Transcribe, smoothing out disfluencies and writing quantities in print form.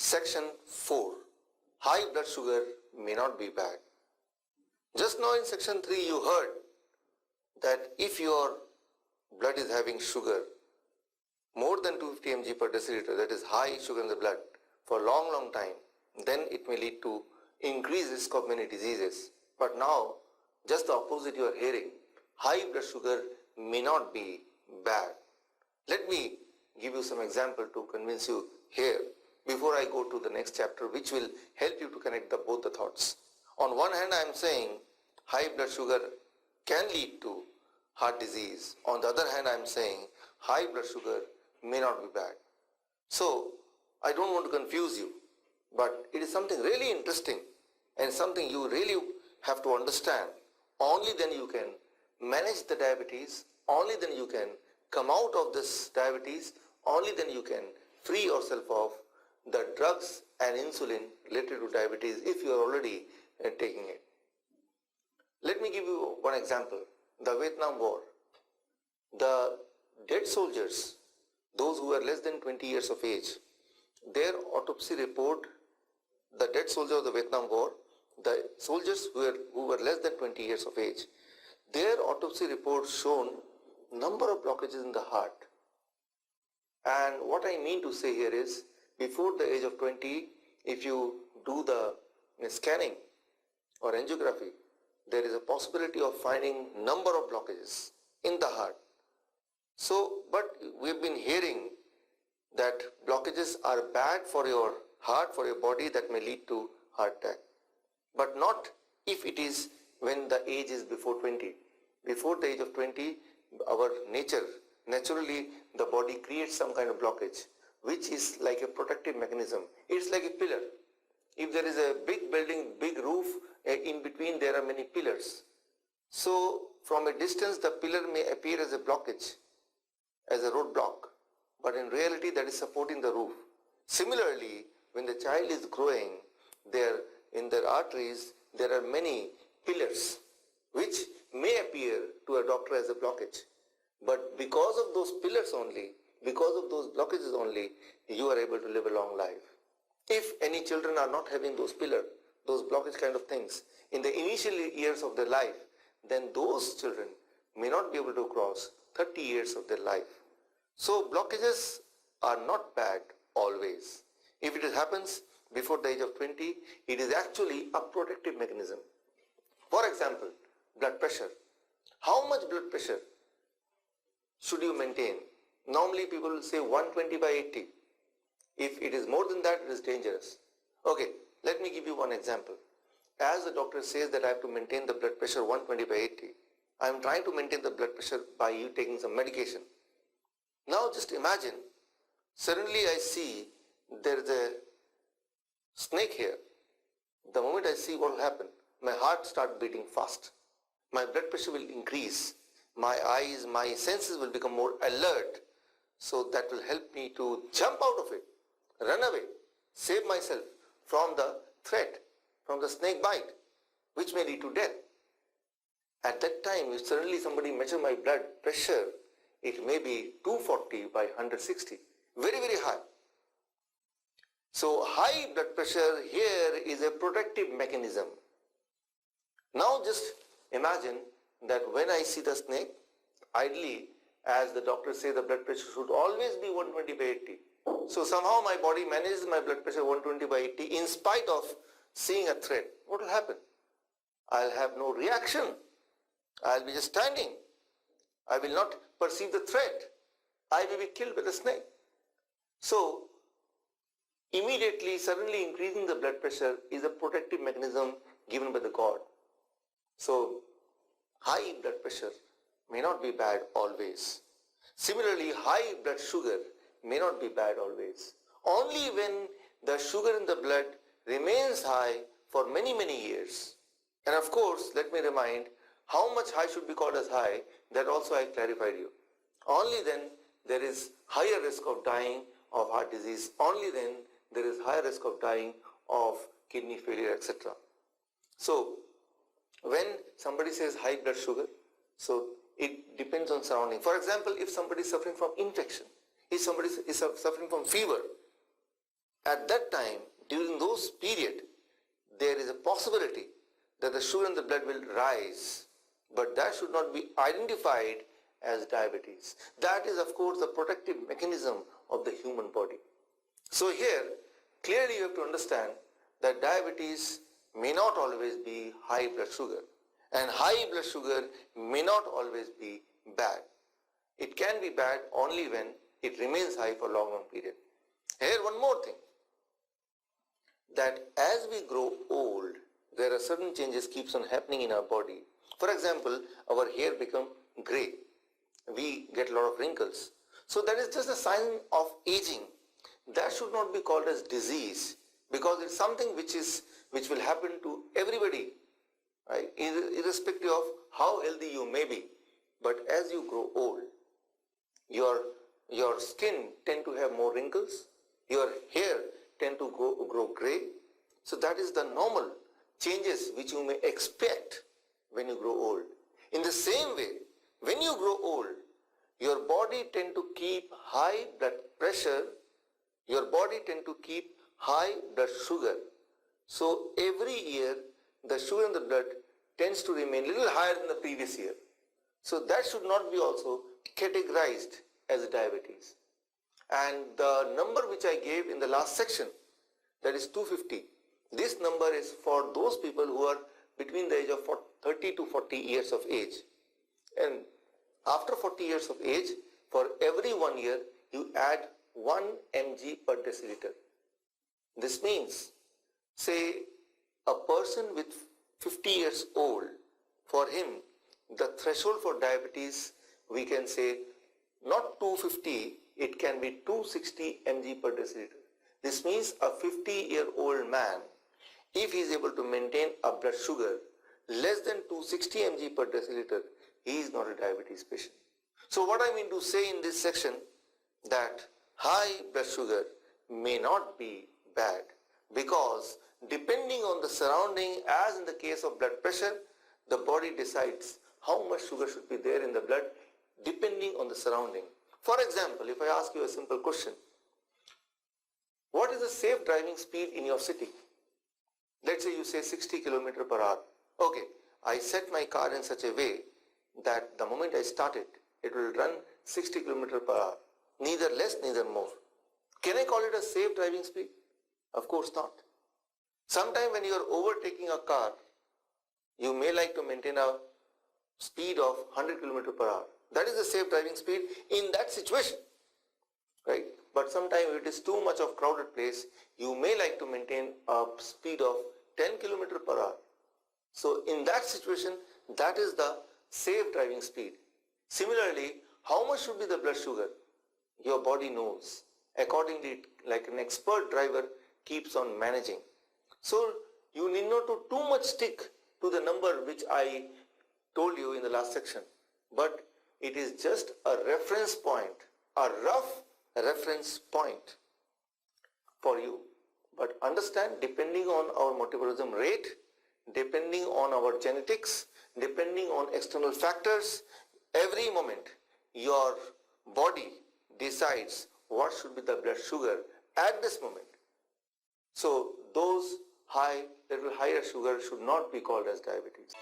Section 4. High blood sugar may not be bad. Just now in section 3 you heard that if your blood is having sugar more than 250 mg per deciliter, that is high sugar in the blood for a long time, then it may lead to increased risk of many diseases. But now just the opposite you are hearing. High blood sugar may not be bad. Let me give you some example to convince you here before I go to the next chapter, which will help you to connect both the thoughts. On one hand, I am saying high blood sugar can lead to heart disease. On the other hand, I am saying high blood sugar may not be bad. So I don't want to confuse you, but it is something really interesting and something you really have to understand. Only then you can manage the diabetes, only then you can come out of this diabetes, only then you can free yourself of the drugs and insulin related to diabetes if you are already taking it. Let me give you one example. The Vietnam War. The dead soldiers, those who were less than 20 years of age, their autopsy report, the dead soldiers of the Vietnam War, the soldiers who were less than 20 years of age, their autopsy report shown number of blockages in the heart. And what I mean to say here is, before the age of 20, if you do the scanning or angiography, there is a possibility of finding number of blockages in the heart. So, but we've been hearing that blockages are bad for your heart, for your body, that may lead to heart attack. But not if it is when the age is before 20. Before the age of 20, our naturally the body creates some kind of blockage, which is like a protective mechanism. It's like a pillar. If there is a big building, big roof, in between there are many pillars. So from a distance the pillar may appear as a blockage, as a roadblock, but in reality that is supporting the roof. Similarly, when the child is growing, in their arteries there are many pillars which may appear to a doctor as a blockage. But because of those pillars only, because of those blockages only, you are able to live a long life. If any children are not having those pillars, those blockage kind of things, in the initial years of their life, then those children may not be able to cross 30 years of their life. So blockages are not bad always. If it happens before the age of 20, it is actually a protective mechanism. For example, blood pressure. How much blood pressure should you maintain? Normally people will say 120/80. If it is more than that, it is dangerous. Okay, let me give you one example. As the doctor says that I have to maintain the blood pressure 120/80, I am trying to maintain the blood pressure by you taking some medication. Now just imagine, suddenly I see there is a snake here. The moment I see, what will happen? My heart starts beating fast. My blood pressure will increase. My eyes, my senses will become more alert. So that will help me to jump out of it, run away, save myself from the threat, from the snake bite, which may lead to death. At that time, if suddenly somebody measures my blood pressure, it may be 240/160, very high. So high blood pressure here is a protective mechanism. Now just imagine that when I see the snake, ideally, as the doctor says, the blood pressure should always be 120/80. So somehow my body manages my blood pressure 120/80 in spite of seeing a threat. What will happen? I'll have no reaction. I'll be just standing. I will not perceive the threat. I may be killed by the snake. So immediately, suddenly increasing the blood pressure is a protective mechanism given by the God. So high blood pressure may not be bad always. Similarly, high blood sugar may not be bad always. Only when the sugar in the blood remains high for many years. And of course, let me remind, how much high should be called as high, that also I clarified you. Only then there is higher risk of dying of heart disease. Only then there is higher risk of dying of kidney failure, etc. So when somebody says high blood sugar, so it depends on surrounding. For example, if somebody is suffering from infection, if somebody is suffering from fever, at that time, during those period, there is a possibility that the sugar in the blood will rise, but that should not be identified as diabetes. That is, of course, the protective mechanism of the human body. So here, clearly you have to understand that diabetes may not always be high blood sugar, and high blood sugar may not always be bad. It can be bad only when it remains high for a long period. Here one more thing, that as we grow old, there are certain changes keeps on happening in our body. For example, our hair become grey. We get a lot of wrinkles. So that is just a sign of aging. That should not be called as disease, because it's something which will happen to everybody, right? Irrespective of how healthy you may be. But as you grow old, your skin tend to have more wrinkles, your hair tend to grow grey. So that is the normal changes which you may expect when you grow old. In the same way, when you grow old, your body tend to keep high blood pressure, your body tend to keep high blood sugar. So every year, the sugar in the blood tends to remain a little higher than the previous year. So that should not be also categorized as diabetes. And the number which I gave in the last section, that is 250. This number is for those people who are between the age of 30 to 40 years of age. And after 40 years of age, for every 1 year, you add 1 mg per deciliter. This means, say, a person with 50 years old, for him, the threshold for diabetes, we can say, not 250, it can be 260 mg per deciliter. This means a 50-year-old man, if he is able to maintain a blood sugar less than 260 mg per deciliter, he is not a diabetes patient. So what I mean to say in this section, that high blood sugar may not be bad, because depending on the surrounding, as in the case of blood pressure, the body decides how much sugar should be there in the blood depending on the surrounding. For example, if I ask you a simple question, what is the safe driving speed in your city? Let's say you say 60 km per hour. Okay, I set my car in such a way that the moment I start it, it will run 60 km per hour. Neither less, neither more. Can I call it a safe driving speed? Of course not. Sometime when you are overtaking a car, you may like to maintain a speed of 100 km per hour. That is the safe driving speed in that situation, right? But sometimes if it is too much of crowded place, you may like to maintain a speed of 10 km per hour. So in that situation, that is the safe driving speed. Similarly, how much should be the blood sugar? Your body knows. Accordingly, like an expert driver keeps on managing. So you need not to too much stick to the number which I told you in the last section, but it is just a reference point, a rough reference point for you. But understand, depending on our metabolism rate, depending on our genetics, depending on external factors, every moment your body decides what should be the blood sugar at this moment. So those little higher sugar should not be called as diabetes.